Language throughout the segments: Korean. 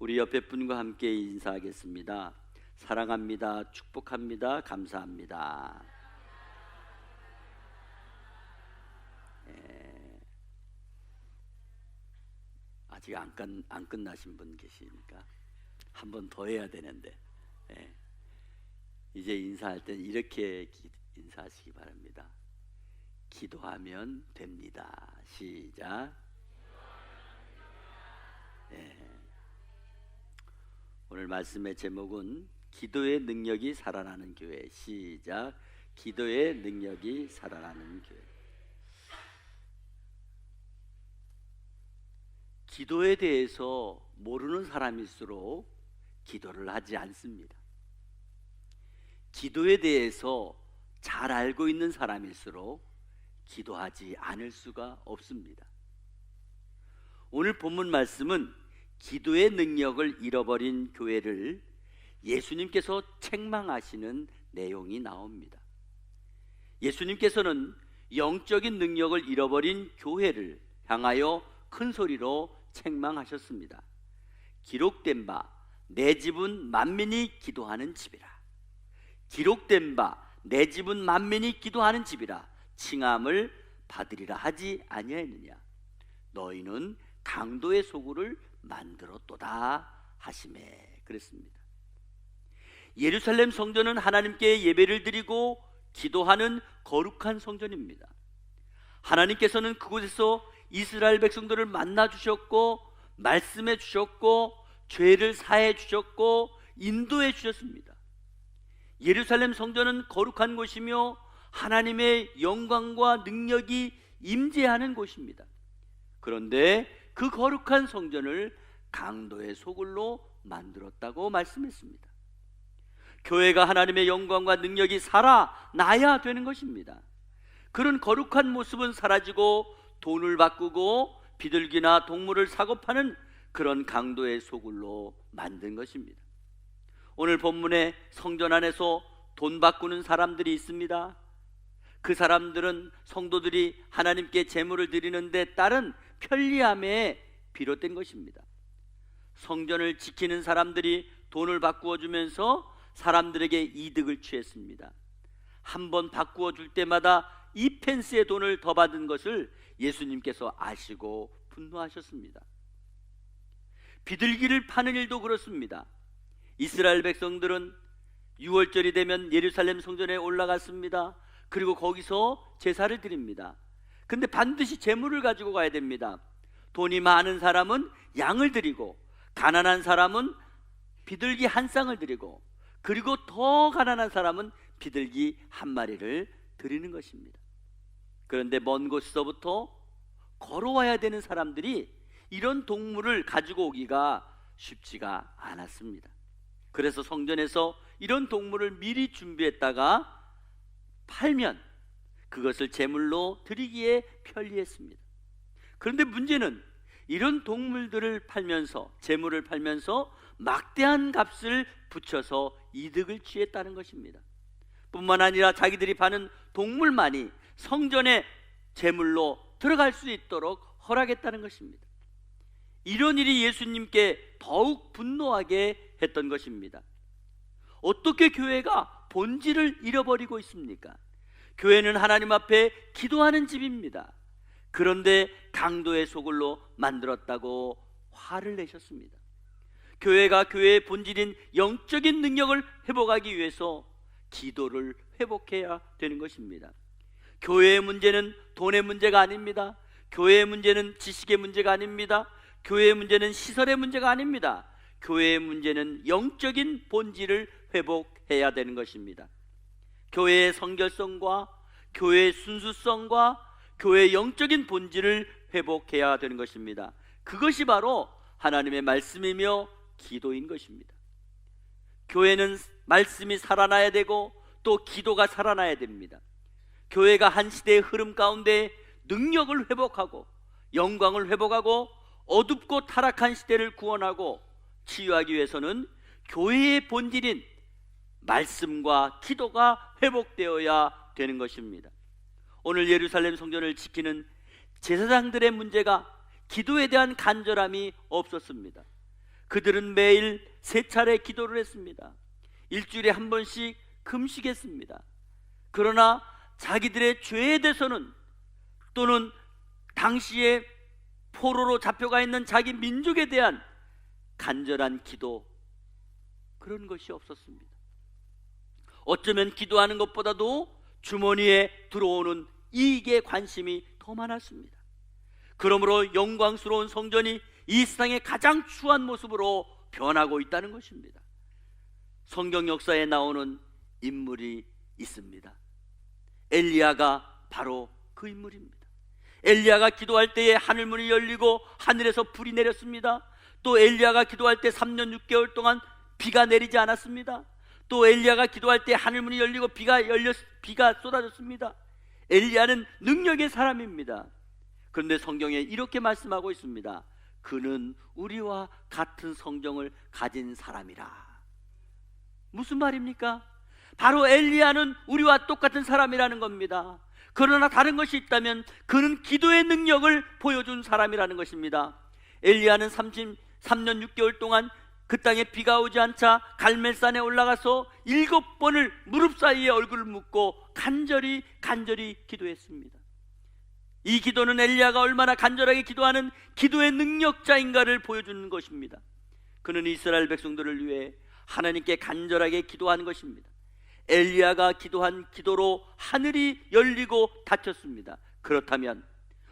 우리 옆에 분과 함께 인사하겠습니다. 사랑합니다. 축복합니다. 감사합니다. 아직 안 끝나신 분 계시니까 한 번 더 해야 되는데, 이제 인사할 때 이렇게 인사하시기 바랍니다. 기도하면 됩니다. 시작. 오늘 말씀의 제목은 기도의 능력이 살아나는 교회. 시작. 기도의 능력이 살아나는 교회. 기도에 대해서 모르는 사람일수록 기도를 하지 않습니다. 기도에 대해서 잘 알고 있는 사람일수록 기도하지 않을 수가 없습니다. 오늘 본문 말씀은 기도의 능력을 잃어버린 교회를 예수님께서 책망하시는 내용이 나옵니다. 예수님께서는 영적인 능력을 잃어버린 교회를 향하여 큰 소리로 책망하셨습니다. 기록된 바 내 집은 만민이 기도하는 집이라. 기록된 바 내 집은 만민이 기도하는 집이라 칭함을 받으리라 하지 아니하였느냐. 너희는 강도의 소굴을 만들었도다 하시매. 그랬습니다. 예루살렘 성전은 하나님께 예배를 드리고 기도하는 거룩한 성전입니다. 하나님께서는 그곳에서 이스라엘 백성들을 만나 주셨고 말씀해 주셨고 죄를 사해 주셨고 인도해 주셨습니다. 예루살렘 성전은 거룩한 곳이며 하나님의 영광과 능력이 임재하는 곳입니다. 그런데 그 거룩한 성전을 강도의 소굴로 만들었다고 말씀했습니다. 교회가 하나님의 영광과 능력이 살아나야 되는 것입니다. 그런 거룩한 모습은 사라지고 돈을 바꾸고 비둘기나 동물을 사고 파는 그런 강도의 소굴로 만든 것입니다. 오늘 본문에 성전 안에서 돈 바꾸는 사람들이 있습니다. 그 사람들은 성도들이 하나님께 제물을 드리는 데 따른 편리함에 비롯된 것입니다. 성전을 지키는 사람들이 돈을 바꾸어 주면서 사람들에게 이득을 취했습니다. 한 번 바꾸어 줄 때마다 2펜스의 돈을 더 받은 것을 예수님께서 아시고 분노하셨습니다. 비둘기를 파는 일도 그렇습니다. 이스라엘 백성들은 6월절이 되면 예루살렘 성전에 올라갔습니다. 그리고 거기서 제사를 드립니다. 근데 반드시 제물을 가지고 가야 됩니다. 돈이 많은 사람은 양을 드리고 가난한 사람은 비둘기 한 쌍을 드리고 그리고 더 가난한 사람은 비둘기 한 마리를 드리는 것입니다. 그런데 먼 곳에서부터 걸어와야 되는 사람들이 이런 동물을 가지고 오기가 쉽지가 않았습니다. 그래서 성전에서 이런 동물을 미리 준비했다가 팔면 그것을 제물로 드리기에 편리했습니다. 그런데 문제는 이런 동물들을 팔면서 제물을 팔면서 막대한 값을 붙여서 이득을 취했다는 것입니다. 뿐만 아니라 자기들이 파는 동물만이 성전의 제물로 들어갈 수 있도록 허락했다는 것입니다. 이런 일이 예수님께 더욱 분노하게 했던 것입니다. 어떻게 교회가 본질을 잃어버리고 있습니까? 교회는 하나님 앞에 기도하는 집입니다. 그런데 강도의 소굴로 만들었다고 화를 내셨습니다. 교회가 교회의 본질인 영적인 능력을 회복하기 위해서 기도를 회복해야 되는 것입니다. 교회의 문제는 돈의 문제가 아닙니다. 교회의 문제는 지식의 문제가 아닙니다. 교회의 문제는 시설의 문제가 아닙니다. 교회의 문제는 영적인 본질을 회복해야 되는 것입니다. 교회의 성결성과 교회의 순수성과 교회의 영적인 본질을 회복해야 되는 것입니다. 그것이 바로 하나님의 말씀이며 기도인 것입니다. 교회는 말씀이 살아나야 되고 또 기도가 살아나야 됩니다. 교회가 한 시대의 흐름 가운데 능력을 회복하고 영광을 회복하고 어둡고 타락한 시대를 구원하고 치유하기 위해서는 교회의 본질인 말씀과 기도가 회복되어야 되는 것입니다. 오늘 예루살렘 성전을 지키는 제사장들의 문제가 기도에 대한 간절함이 없었습니다. 그들은 매일 3차례 기도를 했습니다. 일주일에 한 번씩 금식했습니다. 그러나 자기들의 죄에 대해서는, 또는 당시에 포로로 잡혀가 있는 자기 민족에 대한 간절한 기도, 그런 것이 없었습니다. 어쩌면 기도하는 것보다도 주머니에 들어오는 이익에 관심이 더 많았습니다. 그러므로 영광스러운 성전이 이 세상의 가장 추한 모습으로 변하고 있다는 것입니다. 성경 역사에 나오는 인물이 있습니다. 엘리야가 바로 그 인물입니다. 엘리야가 기도할 때에 하늘문이 열리고 하늘에서 불이 내렸습니다. 또 엘리야가 기도할 때 3년 6개월 동안 비가 내리지 않았습니다. 또 엘리야가 기도할 때 하늘문이 열리고 비가 쏟아졌습니다. 엘리야는 능력의 사람입니다. 그런데 성경에 이렇게 말씀하고 있습니다. 그는 우리와 같은 성정을 가진 사람이라. 무슨 말입니까? 바로 엘리야는 우리와 똑같은 사람이라는 겁니다. 그러나 다른 것이 있다면 그는 기도의 능력을 보여준 사람이라는 것입니다. 엘리야는 3년 6개월 동안 그 땅에 비가 오지 않자 갈멜산에 올라가서 7번을 무릎 사이에 얼굴을 묻고 간절히 기도했습니다. 이 기도는 엘리야가 얼마나 간절하게 기도하는 기도의 능력자인가를 보여주는 것입니다. 그는 이스라엘 백성들을 위해 하나님께 간절하게 기도한 것입니다. 엘리야가 기도한 기도로 하늘이 열리고 닫혔습니다. 그렇다면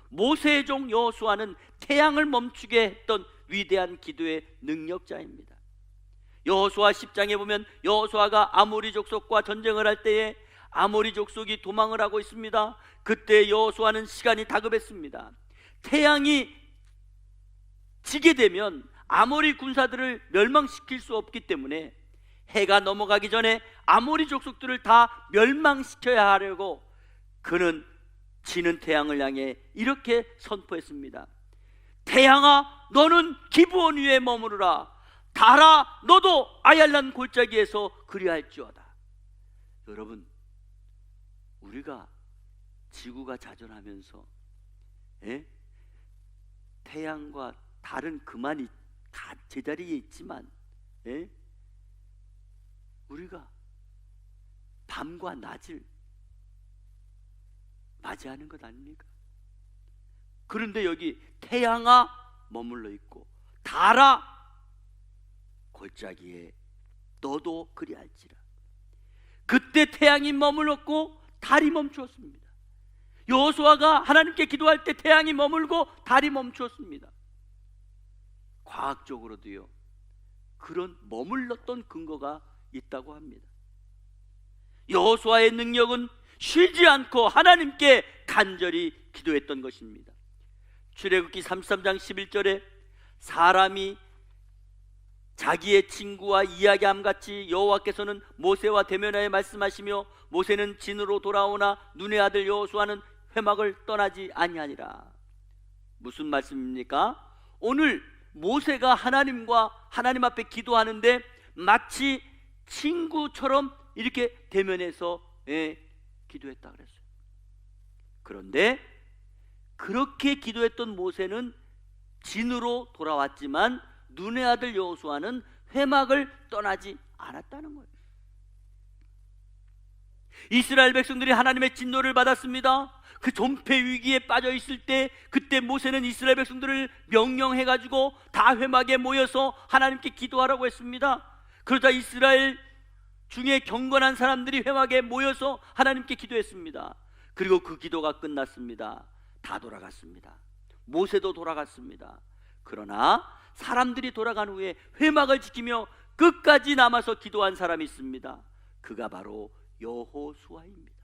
모세의 종 여호수아는 태양을 멈추게 했던 위대한 기도의 능력자입니다. 여호수아 10장에 보면 여호수아가 아모리 족속과 전쟁을 할 때에 아모리 족속이 도망을 하고 있습니다. 그때 여호수아는 시간이 다급했습니다. 태양이 지게 되면 아모리 군사들을 멸망시킬 수 없기 때문에 해가 넘어가기 전에 아모리 족속들을 다 멸망시켜야 하려고 그는 지는 태양을 향해 이렇게 선포했습니다. 태양아, 너는 기브온 위에 머무르라. 달아, 너도 아얄란 골짜기에서 그리할지어다. 여러분, 우리가 지구가 자전하면서 태양과 달은 그만이 다 제자리에 있지만 우리가 밤과 낮을 맞이하는 것 아닙니까? 그런데 여기 태양아 머물러 있고 달아 골짜기에 너도 그리할지라. 그때 태양이 머물렀고 달이 멈추었습니다. 여호수아가 하나님께 기도할 때 태양이 머물고 달이 멈추었습니다. 과학적으로도요, 그런 머물렀던 근거가 있다고 합니다. 여호수아의 능력은 쉬지 않고 하나님께 간절히 기도했던 것입니다. 출애굽기 33장 11절에 사람이 자기의 친구와 이야기함같이 여호와께서는 모세와 대면하여 말씀하시며 모세는 진으로 돌아오나 눈의 아들 여호수아는 회막을 떠나지 아니하니라. 무슨 말씀입니까? 오늘 모세가 하나님 앞에 기도하는데 마치 친구처럼 이렇게 대면해서 기도했다 그랬어요. 그런데 그렇게 기도했던 모세는 진으로 돌아왔지만 눈의 아들 여호수아는 회막을 떠나지 않았다는 거예요. 이스라엘 백성들이 하나님의 진노를 받았습니다. 그 존폐 위기에 빠져 있을 때 그때 모세는 이스라엘 백성들을 명령해가지고 다 회막에 모여서 하나님께 기도하라고 했습니다. 그러자 이스라엘 중에 경건한 사람들이 회막에 모여서 하나님께 기도했습니다. 그리고 그 기도가 끝났습니다. 다 돌아갔습니다. 모세도 돌아갔습니다. 그러나 사람들이 돌아간 후에 회막을 지키며 끝까지 남아서 기도한 사람이 있습니다. 그가 바로 여호수아입니다.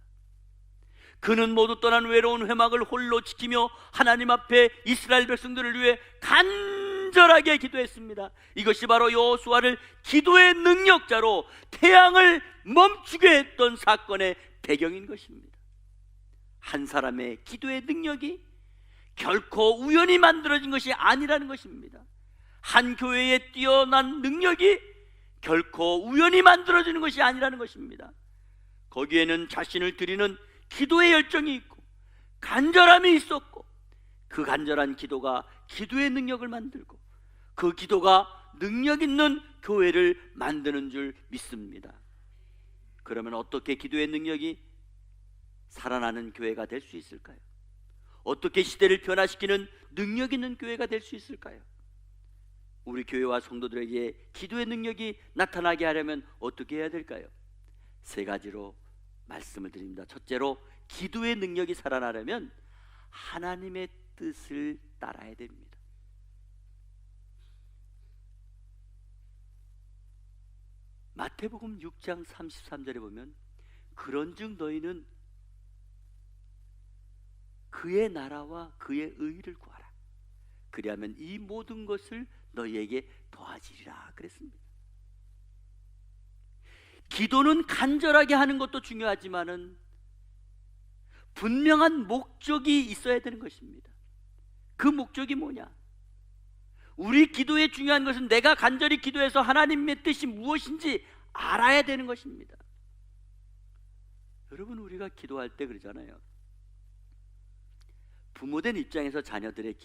그는 모두 떠난 외로운 회막을 홀로 지키며 하나님 앞에 이스라엘 백성들을 위해 간절하게 기도했습니다. 이것이 바로 여호수아를 기도의 능력자로 태양을 멈추게 했던 사건의 배경인 것입니다. 한 사람의 기도의 능력이 결코 우연히 만들어진 것이 아니라는 것입니다. 한 교회의 뛰어난 능력이 결코 우연히 만들어지는 것이 아니라는 것입니다. 거기에는 자신을 드리는 기도의 열정이 있고 간절함이 있었고 그 간절한 기도가 기도의 능력을 만들고 그 기도가 능력 있는 교회를 만드는 줄 믿습니다. 그러면 어떻게 기도의 능력이 살아나는 교회가 될 수 있을까요? 어떻게 시대를 변화시키는 능력 있는 교회가 될 수 있을까요? 우리 교회와 성도들에게 기도의 능력이 나타나게 하려면 어떻게 해야 될까요? 세 가지로 말씀을 드립니다. 첫째로, 기도의 능력이 살아나려면 하나님의 뜻을 따라야 됩니다. 마태복음 6장 33절에 보면, 그런즉 너희는 그의 나라와 그의 의를 구하라. 그리하면 이 모든 것을 너희에게 더하시리라 그랬습니다. 기도는 간절하게 하는 것도 중요하지만은 분명한 목적이 있어야 되는 것입니다. 그 목적이 뭐냐? 우리 기도의 중요한 것은 내가 간절히 기도해서 하나님의 뜻이 무엇인지 알아야 되는 것입니다. 여러분, 우리가 기도할 때 그러잖아요. 부모된 입장에서 자녀들의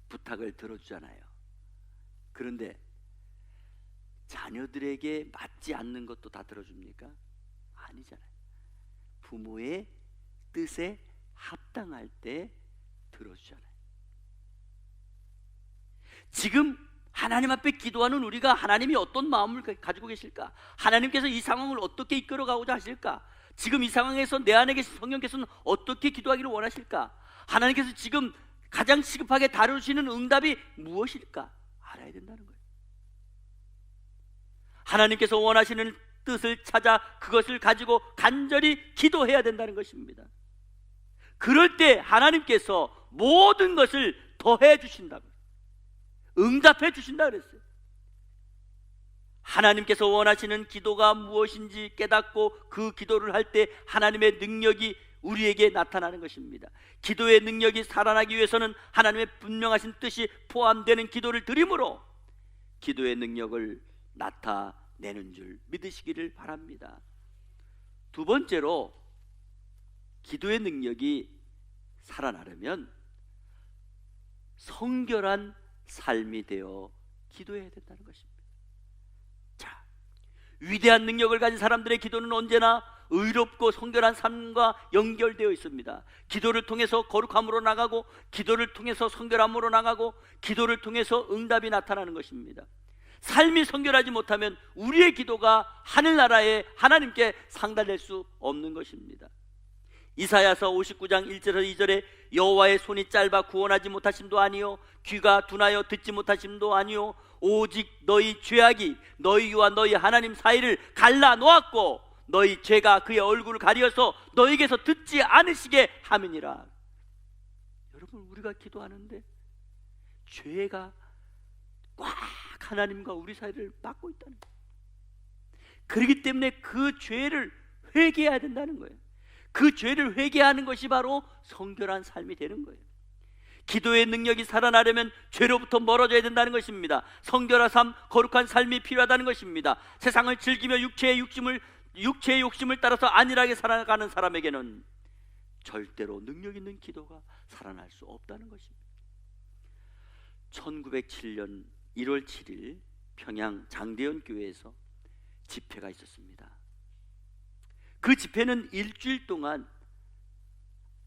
부탁을 들어주잖아요. 그런데 자녀들에게 맞지 않는 것도 다 들어줍니까? 아니잖아요. 부모의 뜻에 합당할 때 들어주잖아요. 지금 하나님 앞에 기도하는 우리가 하나님이 어떤 마음을 가지고 계실까? 하나님께서 이 상황을 어떻게 이끌어가고자 하실까? 지금 이 상황에서 내 안에 계신 성령께서는 어떻게 기도하기를 원하실까? 하나님께서 지금 가장 시급하게 다루시는 응답이 무엇일까? 알아야 된다는 거예요. 하나님께서 원하시는 뜻을 찾아 그것을 가지고 간절히 기도해야 된다는 것입니다. 그럴 때 하나님께서 모든 것을 더해 주신다고, 응답해 주신다 그랬어요. 하나님께서 원하시는 기도가 무엇인지 깨닫고 그 기도를 할 때 하나님의 능력이 우리에게 나타나는 것입니다. 기도의 능력이 살아나기 위해서는 하나님의 분명하신 뜻이 포함되는 기도를 드림으로 기도의 능력을 나타내는 줄 믿으시기를 바랍니다. 두 번째로, 기도의 능력이 살아나려면 성결한 삶이 되어 기도해야 된다는 것입니다. 자, 위대한 능력을 가진 사람들의 기도는 언제나 의롭고 성결한 삶과 연결되어 있습니다. 기도를 통해서 거룩함으로 나가고, 기도를 통해서 성결함으로 나가고, 기도를 통해서 응답이 나타나는 것입니다. 삶이 성결하지 못하면 우리의 기도가 하늘나라에 하나님께 상달될 수 없는 것입니다. 이사야서 59장 1절에서 2절에 여호와의 손이 짧아 구원하지 못하심도 아니요 귀가 둔하여 듣지 못하심도 아니요 오직 너희 죄악이 너희와 너희 하나님 사이를 갈라 놓았고 너희 죄가 그의 얼굴을 가리어서 너희에게서 듣지 않으시게 함이니라. 여러분, 우리가 기도하는데 죄가 꽉 하나님과 우리 사이를 막고 있다는 거예요. 그렇기 때문에 그 죄를 회개해야 된다는 거예요. 그 죄를 회개하는 것이 바로 성결한 삶이 되는 거예요. 기도의 능력이 살아나려면 죄로부터 멀어져야 된다는 것입니다. 성결한 삶, 거룩한 삶이 필요하다는 것입니다. 세상을 즐기며 육체의 욕심을 따라서 안일하게 살아가는 사람에게는 절대로 능력 있는 기도가 살아날 수 없다는 것입니다. 1907년 1월 7일 평양 장대현 교회에서 집회가 있었습니다. 그 집회는 일주일 동안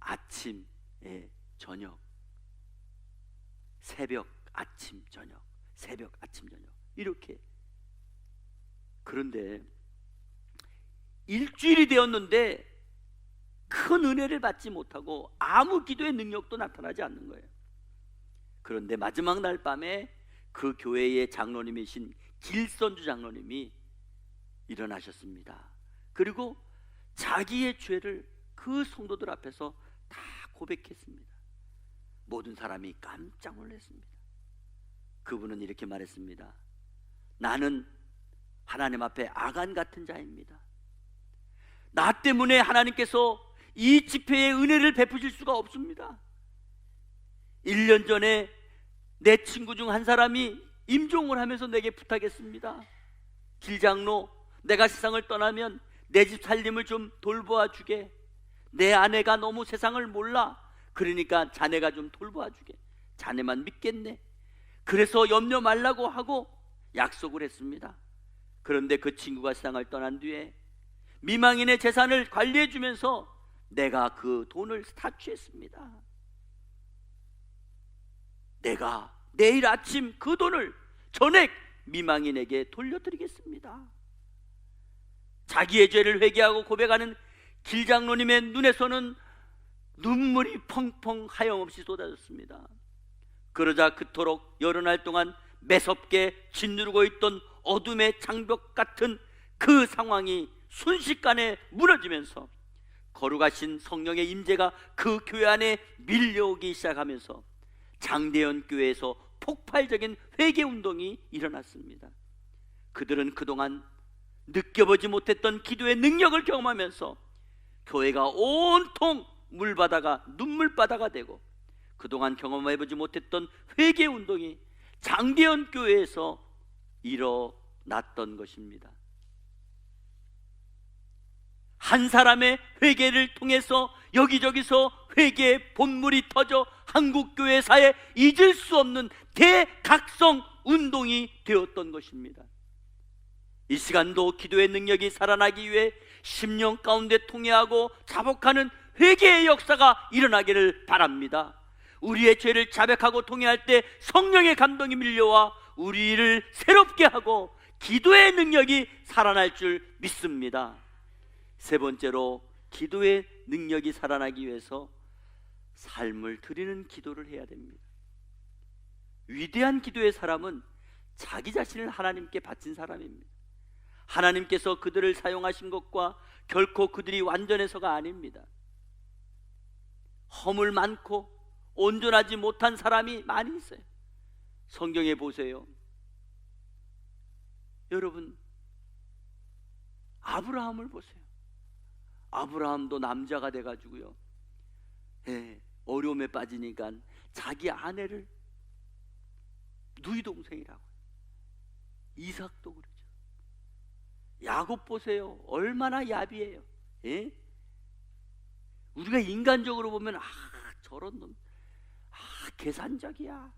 아침, 저녁, 새벽, 아침, 저녁, 새벽, 아침, 저녁 이렇게. 그런데 일주일이 되었는데 큰 은혜를 받지 못하고 아무 기도의 능력도 나타나지 않는 거예요. 그런데 마지막 날 밤에 그 교회의 장로님이신 길선주 장로님이 일어나셨습니다. 그리고 자기의 죄를 그 성도들 앞에서 다 고백했습니다. 모든 사람이 깜짝 놀랐습니다. 그분은 이렇게 말했습니다. 나는 하나님 앞에 아간 같은 자입니다. 나 때문에 하나님께서 이 집회에 은혜를 베푸실 수가 없습니다. 1년 전에 내 친구 중 한 사람이 임종을 하면서 내게 부탁했습니다. 길장로, 내가 세상을 떠나면 내 집 살림을 좀 돌보아 주게. 내 아내가 너무 세상을 몰라. 그러니까 자네가 좀 돌보아 주게. 자네만 믿겠네. 그래서 염려 말라고 하고 약속을 했습니다. 그런데 그 친구가 세상을 떠난 뒤에 미망인의 재산을 관리해 주면서 내가 그 돈을 사취했습니다. 내가 내일 아침 그 돈을 전액 미망인에게 돌려드리겠습니다. 자기의 죄를 회개하고 고백하는 길장로님의 눈에서는 눈물이 펑펑 하염없이 쏟아졌습니다. 그러자 그토록 여러 날 동안 매섭게 짓누르고 있던 어둠의 장벽 같은 그 상황이 순식간에 무너지면서 거룩하신 성령의 임재가 그 교회 안에 밀려오기 시작하면서 장대현 교회에서 폭발적인 회개 운동이 일어났습니다. 그들은 그동안 느껴보지 못했던 기도의 능력을 경험하면서 교회가 온통 물바다가 눈물바다가 되고 그동안 경험해보지 못했던 회개 운동이 장대현 교회에서 일어났던 것입니다. 한 사람의 회개를 통해서 여기저기서 회개의 본물이 터져 한국교회사에 잊을 수 없는 대각성 운동이 되었던 것입니다. 이 시간도 기도의 능력이 살아나기 위해 심령 가운데 통회하고 자복하는 회개의 역사가 일어나기를 바랍니다. 우리의 죄를 자백하고 통회할 때 성령의 감동이 밀려와 우리를 새롭게 하고 기도의 능력이 살아날 줄 믿습니다. 세 번째로, 기도의 능력이 살아나기 위해서 삶을 드리는 기도를 해야 됩니다. 위대한 기도의 사람은 자기 자신을 하나님께 바친 사람입니다. 하나님께서 그들을 사용하신 것과 결코 그들이 완전해서가 아닙니다. 허물 많고 온전하지 못한 사람이 많이 있어요. 성경에 보세요. 여러분, 아브라함을 보세요. 아브라함도 남자가 돼가지고요, 어려움에 빠지니까 자기 아내를 누이 동생이라고. 이삭도 그러죠. 야곱 보세요. 얼마나 야비해요. 우리가 인간적으로 보면 저런 놈, 계산적이야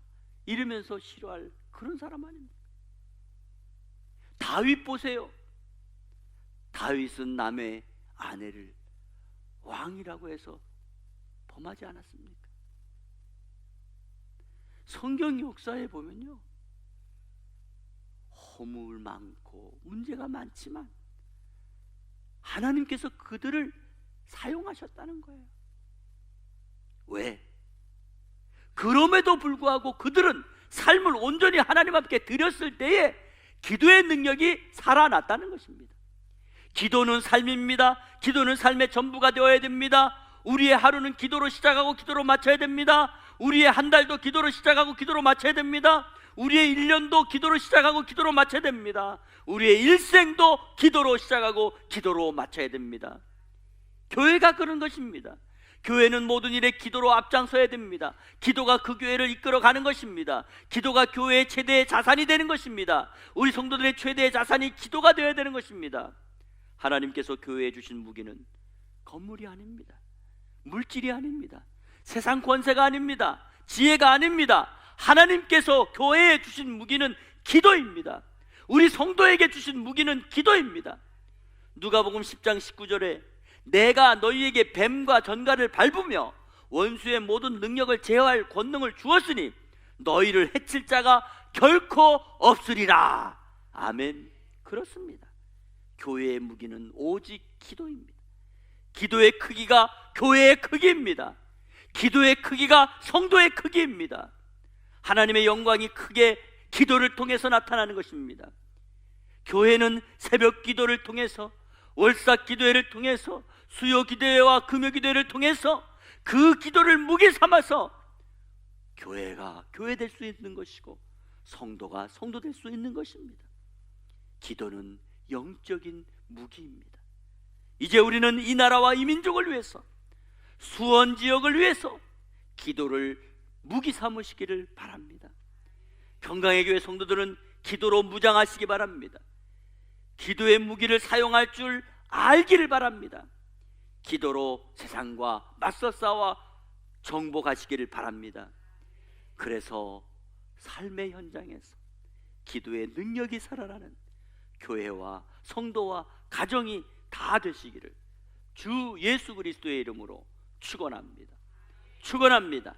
이러면서 싫어할 그런 사람 아닙니까? 다윗 보세요. 다윗은 남의 아내를 왕이라고 해서 범하지 않았습니까? 성경 역사에 보면요, 허물 많고 문제가 많지만 하나님께서 그들을 사용하셨다는 거예요. 왜? 그럼에도 불구하고 그들은 삶을 온전히 하나님 앞에 드렸을 때에 기도의 능력이 살아났다는 것입니다. 기도는 삶입니다. 기도는 삶의 전부가 되어야 됩니다. 우리의 하루는 기도로 시작하고 기도로 마쳐야 됩니다. 우리의 한 달도 기도로 시작하고 기도로 마쳐야 됩니다. 우리의 1년도 기도로 시작하고 기도로 마쳐야 됩니다. 우리의 일생도 기도로 시작하고 기도로 마쳐야 됩니다. 교회가 그런 것입니다. 교회는 모든 일에 기도로 앞장서야 됩니다. 기도가 그 교회를 이끌어가는 것입니다. 기도가 교회의 최대의 자산이 되는 것입니다. 우리 성도들의 최대의 자산이 기도가 되어야 되는 것입니다. 하나님께서 교회에 주신 무기는 건물이 아닙니다. 물질이 아닙니다. 세상 권세가 아닙니다. 지혜가 아닙니다. 하나님께서 교회에 주신 무기는 기도입니다. 우리 성도에게 주신 무기는 기도입니다. 누가복음 10장 19절에 내가 너희에게 뱀과 전갈을 밟으며 원수의 모든 능력을 제어할 권능을 주었으니 너희를 해칠 자가 결코 없으리라. 아멘. 그렇습니다. 교회의 무기는 오직 기도입니다. 기도의 크기가 교회의 크기입니다. 기도의 크기가 성도의 크기입니다. 하나님의 영광이 크게 기도를 통해서 나타나는 것입니다. 교회는 새벽 기도를 통해서, 월삭 기도회를 통해서, 수요 기도회와 금요 기도회를 통해서 그 기도를 무기 삼아서 교회가 교회 될 수 있는 것이고 성도가 성도 될 수 있는 것입니다. 기도는 영적인 무기입니다. 이제 우리는 이 나라와 이 민족을 위해서, 수원 지역을 위해서 기도를 무기 삼으시기를 바랍니다. 평강의 교회 성도들은 기도로 무장하시기 바랍니다. 기도의 무기를 사용할 줄 알기를 바랍니다. 기도로 세상과 맞서 싸워 정복하시기를 바랍니다. 그래서 삶의 현장에서 기도의 능력이 살아나는 교회와 성도와 가정이 다 되시기를 주 예수 그리스도의 이름으로 축원합니다. 축원합니다.